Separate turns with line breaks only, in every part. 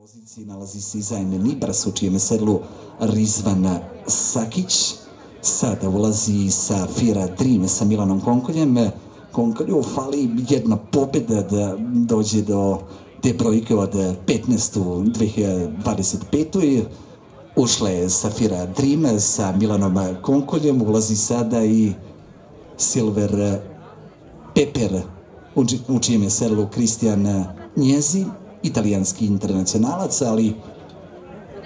poziciji nalazi se Zajn Nibras, u čijem sedlu Rizvan Sakić. Sada ulazi Safira Dream sa Milanom Konkoljem. Konkolju fali jedna pobjeda da dođe do te brojke od 15 u 2025. Ušla je Safira Dream sa Milanom Konkoljem. Ulazi sada i Silver Pepper, u čijem je sedlu Kristijan Njezi, italijanski internacionalac, ali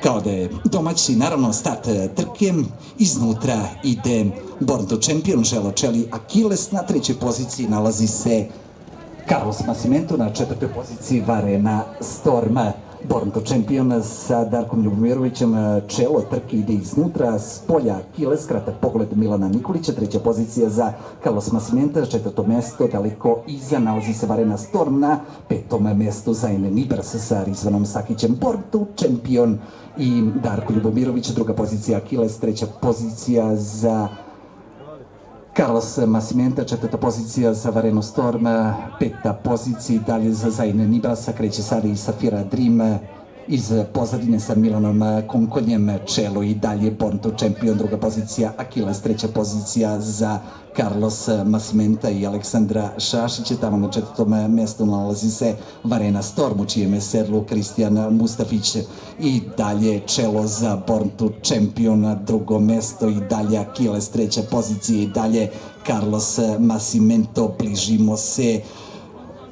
kao da je domaći. Naravno, start trke, iznutra ide Born to Champion, Želo Čeli Achilles, na trećoj poziciji nalazi se Carlos Nascimento, na četvrtoj poziciji Varena Storm. Born to Champion sa Darkom Ljubomirovićem, čelo trke ide iznutra, s polja Achilles, kratak pogled Milana Nikolića, treća pozicija za Carlos Nascimento, četvrto mesto daleko iza nalazi se Varena Storm, na petom mestu Zajn Nibras sa Rizvanom Sakićem. Born to Champion i Darko Ljubomirović, druga pozicija Achilles, treća pozicija za Carlos Nascimento, četvrta pozicija za Varenu Storm, peta pozicija dalje za Zajn Nibrasa, kreće sada i Safira Dream iz pozadine sa Milanom Konkoljem, čelo i dalje Born to Champion, druga pozicija Achilles, treća pozicija za Carlos Nascimento i Aleksandra Šašića. Tamo na četvrtom mjestu nalazi se Varena Storm, u čijem je sedlu Kristijan Mustafić, i dalje čelo za Born to Champion, drugo mjesto i dalje Achilles, treća pozicija i dalje Carlos Nascimento. Bližimo se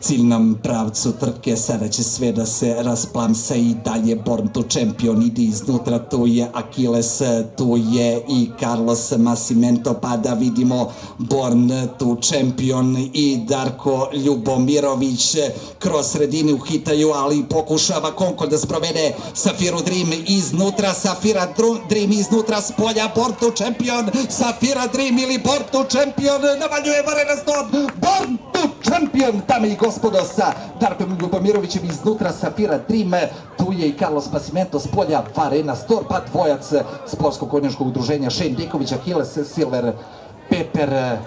ciljnom pravcu trke, sada će sve da se rasplamsa i dalje Born to Champion ide iznutra, tu je Achilles, tu je i Carlos Nascimento, pa da vidimo Born to Champion i Darko Ljubomirović kroz sredinu hitaju, ali pokušava Konkol da sprovede Safiru Dream iznutra, Safira Dream iznutra s polja, Born to Champion, Safira Dream ili Born to Champion, navaljuje Varena Storm, Born to Champion, dame i gospodo, sa Darkom Ljubomirovićem iznutra, Safira Dream, tu je i Carlos Nascimento s polja, Varena Storm, pa dvojac sportskog konjačkog udruženja Shane Deković, Achilles, Silver Pepper,